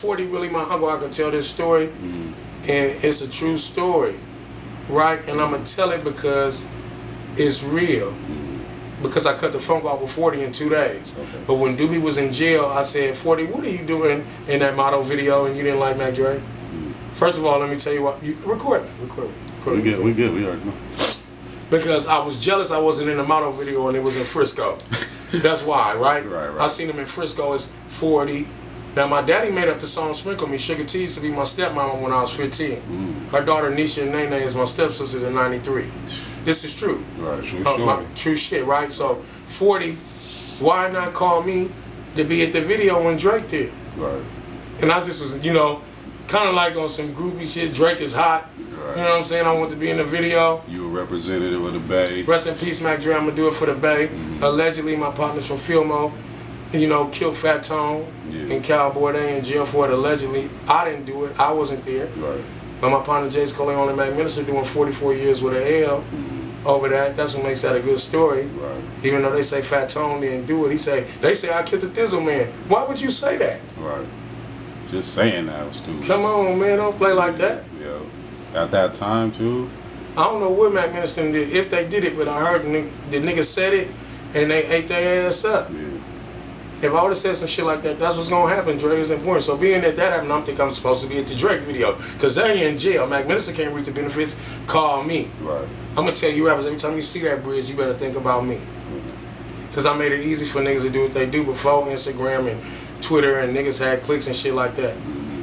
40 really my uncle. I can tell this story, and it's a true story, right? And I'm gonna tell it because it's real. Because I cut the funk off with 40 in 2 days. Okay. But when Doobie was in jail, I said, 40, what are you doing in that Motto video and you didn't like Mac Dre? First of all, let me tell you what, record me. We good, we already know. Because I was jealous I wasn't in the Motto video and it was in Frisco. That's why, right? Right. I seen him in Frisco as 40. Now my daddy made up the song Sprinkle Me. Sugar T used to be my stepmama when I was 15. Her daughter Nisha and Nene is my stepsisters in 93. This is true. Right, true story. True shit, right? So 40, why not call me to be at the video when Drake did? Right. And I just was, kind of like on some groupie shit. Drake is hot. Right. You know what I'm saying? I want to be in the video. You a representative of the Bay. Rest in peace, Mac Dre. I'm gonna do it for the Bay. Allegedly, my partners from Fillmore, killed Fat Tone and Cowboy. They in jail for it. Allegedly, I didn't do it. I wasn't there. Right. But my partner Jay Scoleone and Mac Minister doing 44 years with an L over that. That's what makes that a good story. Right. Even though they say Fat Tone didn't do it, they say I killed the Thizzle Man. Why would you say that? Right. Just saying that was stupid. Come on, man, don't play like that. Yeah. At that time too. I don't know what Mac Minister did, if they did it, but I heard the niggas said it and they ate their ass up. Yeah. If I would have said some shit like that, that's what's gonna happen. Drake is important. So being that happened, I'm thinking I'm supposed to be at the Drake video. Cause they in jail. Mac Minister can't reap the benefits, call me. Right. I'm gonna tell you rappers, every time you see that bridge, you better think about me. Cause I made it easy for niggas to do what they do before Instagram and Twitter and niggas had clicks and shit like that.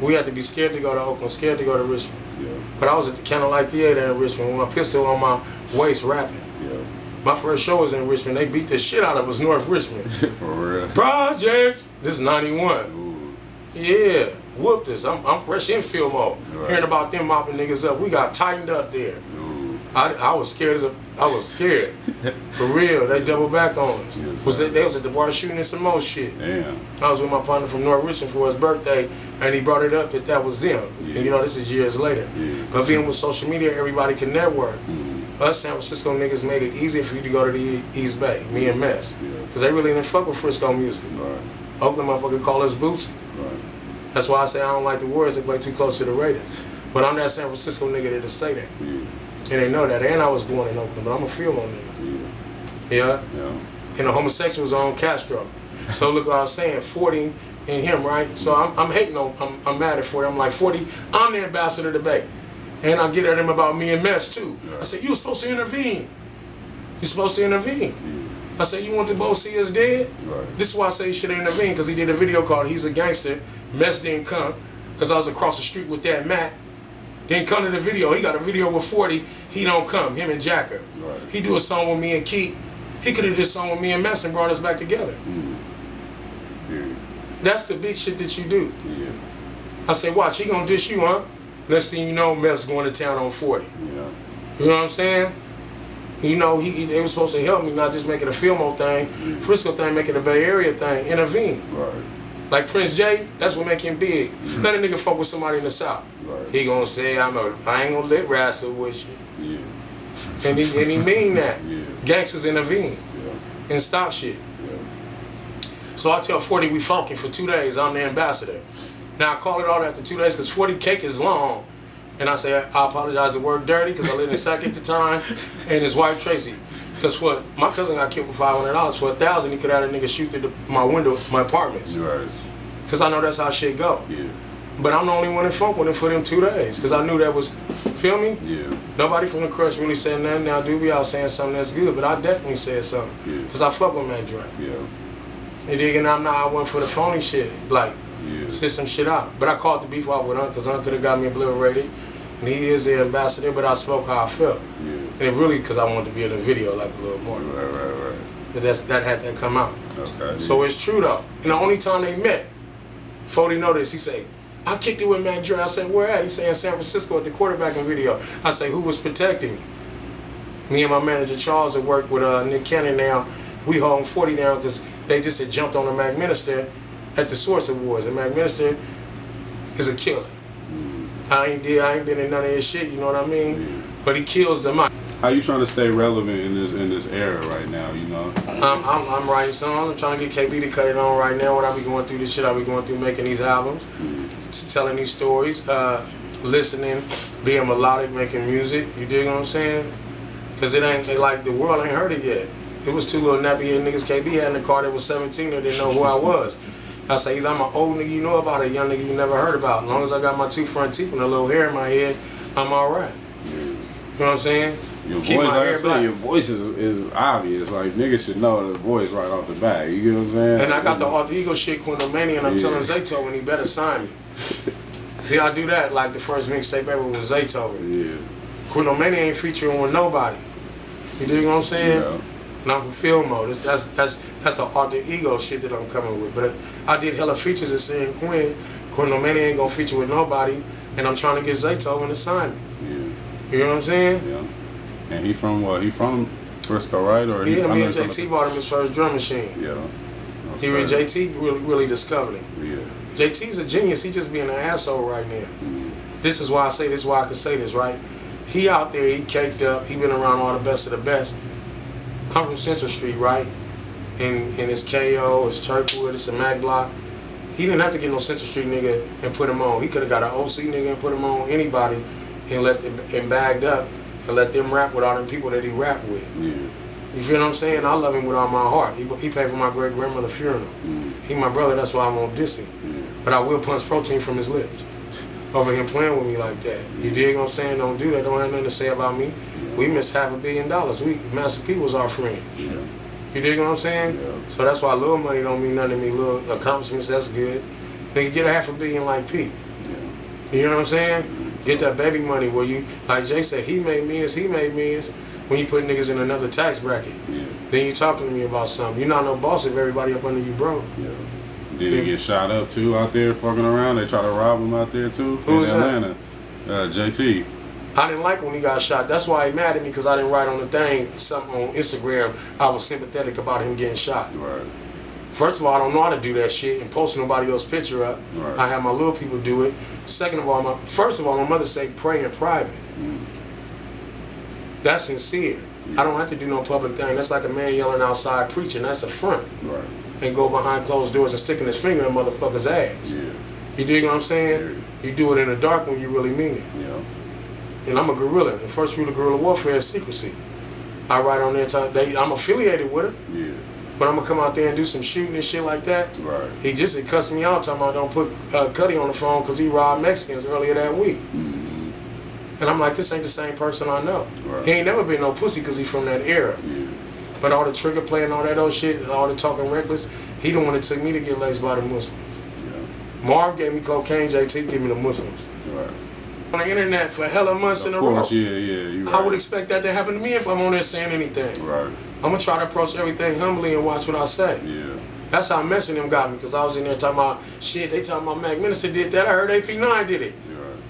We had to be scared to go to Oakland, scared to go to Richmond. Yeah. But I was at the Candlelight Theater in Richmond with my pistol on my waist rapping. Yeah. My first show was in Richmond. They beat the shit out of us, North Richmond. For real? Projects. This is 91. Ooh. Yeah. Whooped us. I'm fresh in Fillmore. Right. Hearing about them mopping niggas up. We got tightened up there. Ooh. I was scared I was scared. For real. They doubled back on us. Yes, they was at the bar shooting and some more shit. Damn. I was with my partner from North Richmond for his birthday, and he brought it up that was them. Yeah. And this is years later. Yeah. But being with social media, everybody can network. Us San Francisco niggas made it easier for you to go to the East Bay, me and Mess. Because they really didn't fuck with Frisco music. Right. Oakland motherfucker call us Bootsy. Right. That's why I say I don't like the Warriors, they play too close to the Raiders. But I'm that San Francisco nigga that'll say that. Yeah. And they know that. And I was born in Oakland, but I'm a Fillmore nigga. Yeah? And the homosexuals are on Castro. So look what I was saying, 40 and him, right? So I'm hating on, I'm mad at 40. I'm like, 40, I'm the ambassador of the Bay. And I get at him about me and Mess too. I said, you were supposed to intervene. You're supposed to intervene. I said, you want to both see us dead? Right. This is why I say you should intervene, because he did a video called He's a Gangster. Mess didn't come, because I was across the street with that Matt. Didn't come to the video. He got a video with 40. He don't come, him and Jacker. Right. He do a song with me and Keith. He could have did a song with me and Mess and brought us back together. That's the big shit that you do. I say, watch, he gonna diss you, huh? Next thing you know, Mess going to town on 40. Yeah. You know what I'm saying? They were supposed to help me, not just make it a Fillmore thing, Frisco thing, make it a Bay Area thing, intervene. Right. Like Prince J, that's what make him big. Let a nigga fuck with somebody in the South. Right. He gonna say, I ain't gonna let wrestle with you. Yeah. And he mean that. Yeah. Gangsters intervene and stop shit. Yeah. So I tell 40 we funkin' for 2 days, I'm the ambassador. Now I call it all after 2 days because 40 cake is long. And I say, I apologize to work dirty because I lived in Sac at the time, and his wife Tracy. Because my cousin got killed for $500. For $1,000, he could have had a nigga shoot through my window, my apartments. Right. Because I know that's how shit go. Yeah. But I'm the only one that funk with him for them 2 days. Because I knew that was, feel me? Yeah. Nobody from the Crush really said nothing. Now Doobie out saying something that's good, but I definitely said something. Because I fuck with Mac Dre. Yeah. And I went for the phony shit. Like, sit some shit out. But I called the beef off with Unc, because Unc could have got me obliterated. And he is the ambassador, but I spoke how I felt. Yeah. And it really because I wanted to be in the video like a little more. Right. But that had to come out. Okay. So it's true though. And the only time they met, 40 noticed, he said, I kicked it with Mac Dre. I said, where at? He said, in San Francisco at the quarterbacking video. I say, who was protecting me? Me and my manager Charles that worked with Nick Cannon now, we holding 40 down because they just had jumped on the Mac Minister at the Source Awards. And Mac Minister is a killer. I ain't been in none of his shit, you know what I mean? But he kills the mic. How you trying to stay relevant in this era right now? You know. I'm writing songs. I'm trying to get KB to cut it on right now. When I be going through this shit, I be going through making these albums, telling these stories, listening, being melodic, making music. You dig what I'm saying? Because it ain't like the world ain't heard it yet. It was two little nappy head niggas KB had in the car that was 17 that didn't know who I was. I say either I'm an old nigga you know about or a young nigga you never heard about. As long as I got my 2 front teeth and a little hair in my head, I'm alright. You know what I'm saying? Your Keep voice, my hair black. your voice is obvious. Like niggas should know the voice right off the bat. You get what I'm saying? And I got the alter ego shit, Quinn, and I'm telling Zaytoven he better sign me. See, I do that like the first mixtape ever was Zaytoven. Yeah. Quinn ain't featuring with nobody. You dig what I'm saying? Yeah. And I'm from Fillmore. That's the alter ego shit that I'm coming with. But I did hella features and saying Quinn ain't gonna feature with nobody, and I'm trying to get Zaytoven to sign me. Yeah. You know what I'm saying? Yeah. And he from what? He from Frisco, right? Or yeah, me and JT bought him his first drum machine. Yeah. Okay. JT really discovered him. Yeah. JT's a genius. He just being an asshole right now. This is why I say this. Why I can say this, right? He out there. He caked up. He been around all the best of the best. I'm from Central Street, right? And it's KO, it's Turkwood, it's a Mac Block. He didn't have to get no Central Street nigga and put him on. He could have got an OC nigga and put him on anybody and bagged up and let them rap with all them people that he rap with. Yeah. You feel what I'm saying? I love him with all my heart. He paid for my great grandmother's funeral. He my brother, that's why I won't diss him. But I will punch protein from his lips over him playing with me like that. You dig what I'm saying? Don't do that. Don't have nothing to say about me. We missed $500 million. Master P was our friend. Yeah. You dig what I'm saying? Yeah. So that's why little money don't mean nothing to me. Little accomplishments, that's good. Nigga, get $500 million like P. Yeah. You know what I'm saying? Get that baby money where you, like Jay said, he made millions when you put niggas in another tax bracket. Yeah. Then you talking to me about something. You're not no boss if everybody up under you broke. Yeah. Did he get shot up too out there fucking around? They try to rob him out there too? Who was Atlanta. JT. I didn't like when he got shot. That's why he mad at me, because I didn't write on the thing something on Instagram. I was sympathetic about him getting shot. Right. First of all, I don't know how to do that shit and post nobody else's picture up. Right. I have my little people do it. Second of all, first of all, my mother say pray in private. That's sincere. I don't have to do no public thing. That's like a man yelling outside preaching. That's a front. Right. And go behind closed doors and sticking his finger in motherfuckers' ass. Yeah. You dig what I'm saying? You do it in the dark when you really mean it. Yeah. And I'm a guerrilla. The first rule of guerrilla warfare is secrecy. I write on there, I'm affiliated with her. Yeah. But I'm gonna come out there and do some shooting and shit like that. Right. He just cussed me out, talking about don't put Cuddy on the phone because he robbed Mexicans earlier that week. And I'm like, this ain't the same person I know. Right. He ain't never been no pussy because he from that era. Yeah. But all the trigger play and all that old shit, and all the talking reckless, he the one that took me to get laced by the Muslims. Yeah. Marv gave me cocaine, JT gave me the Muslims. Right. On the internet for hella months in a row. Yeah. I would expect that to happen to me if I'm on there saying anything. Right. I'm gonna try to approach everything humbly and watch what I say. Yeah. That's how messing them got me, because I was in there talking about shit. They talking about Mac Minister did that. I heard AP9 did it.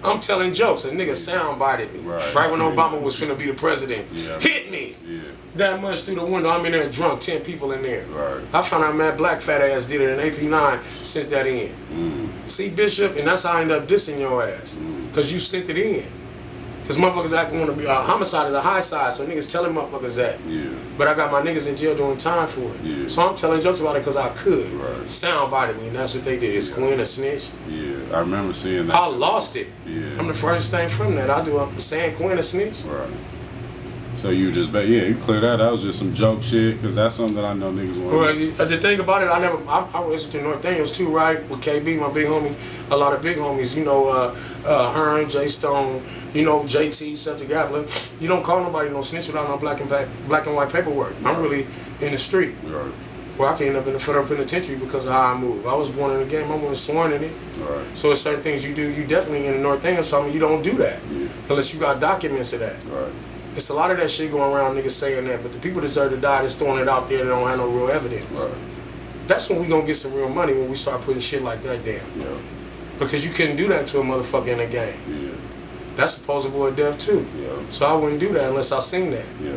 I'm telling jokes. A nigga sound bited me. Right when Obama was finna be the president. Yeah. Hit me. Yeah. That much through the window. I'm in there drunk, 10 people in there. Right. I found out Matt Black fat ass did it and AP9 sent that in. See, Bishop, and that's how I ended up dissing your ass. Because you sent it in. Because motherfuckers act want to be, homicide is a high side, so niggas telling motherfuckers that. Yeah. But I got my niggas in jail doing time for it. Yeah. So I'm telling jokes about it because I could. Right. Sound bited me, and that's what they did. It's Quinn a snitch. Yeah, I remember seeing that. I lost it. Yeah. I'm the first thing from that. I'm saying Quinn a snitch. Right. So you just, you clear that. That was just some joke shit, because that's something that I know niggas want. Well, the thing about it, I was to North Daniels too, right? With KB, my big homie, a lot of big homies, you know, Hearn, J Stone, you know, JT, Septic Gabler. You don't call nobody no snitch without no black and white paperwork. I'm really in the street. Right. Well, I can end up in the federal penitentiary because of how I move. I was born in the game, I wasn't sworn in it. Right. So there's certain things you do, you definitely in the North Daniels, something you don't do that. Yeah. Unless you got documents of that. Right. It's a lot of that shit going around, niggas saying that, but the people deserve to die that's throwing it out there that don't have no real evidence. Right. That's when we gonna get some real money, when we start putting shit like that down. Yeah. Because you couldn't do that to a motherfucker in the game. Yeah. That's supposable of death too. Yeah. So I wouldn't do that unless I seen that. Yeah.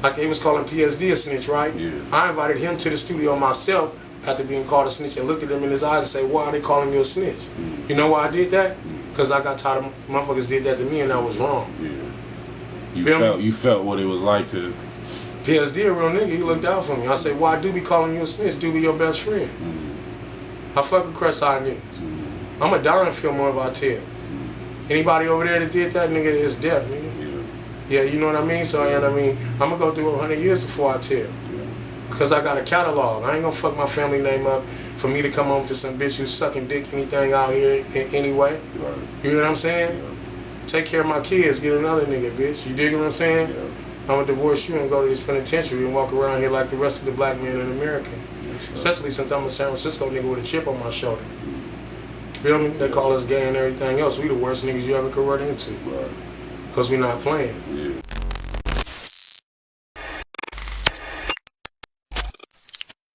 Like they was calling PSD a snitch, right? Yeah. I invited him to the studio myself after being called a snitch and looked at him in his eyes and said, why are they calling you a snitch? You know why I did that? Because I got tired of motherfuckers did that to me and I was wrong. Yeah. You felt what it was like to. PSD a real nigga. He looked out for me. I say, why do be calling you a snitch? Do be your best friend. I fuck with Crest-Eye niggas. I'ma die in Fillmore if I tell. Anybody over there that did that, nigga, is death, nigga. Yeah, you know what I mean? So, you know what I mean? I'm gonna go through 100 years before I tell. Because I got a catalog. I ain't gonna fuck my family name up for me to come home to some bitch who's sucking dick anything out here anyway. You know what I'm saying? Take care of my kids, get another nigga, bitch. You dig what I'm saying? I'm gonna divorce you and go to this penitentiary and walk around here like the rest of the black men in America. Especially since I'm a San Francisco nigga with a chip on my shoulder. Feel me? They call us gay and everything else. We the worst niggas you ever could run into. Because we not playing.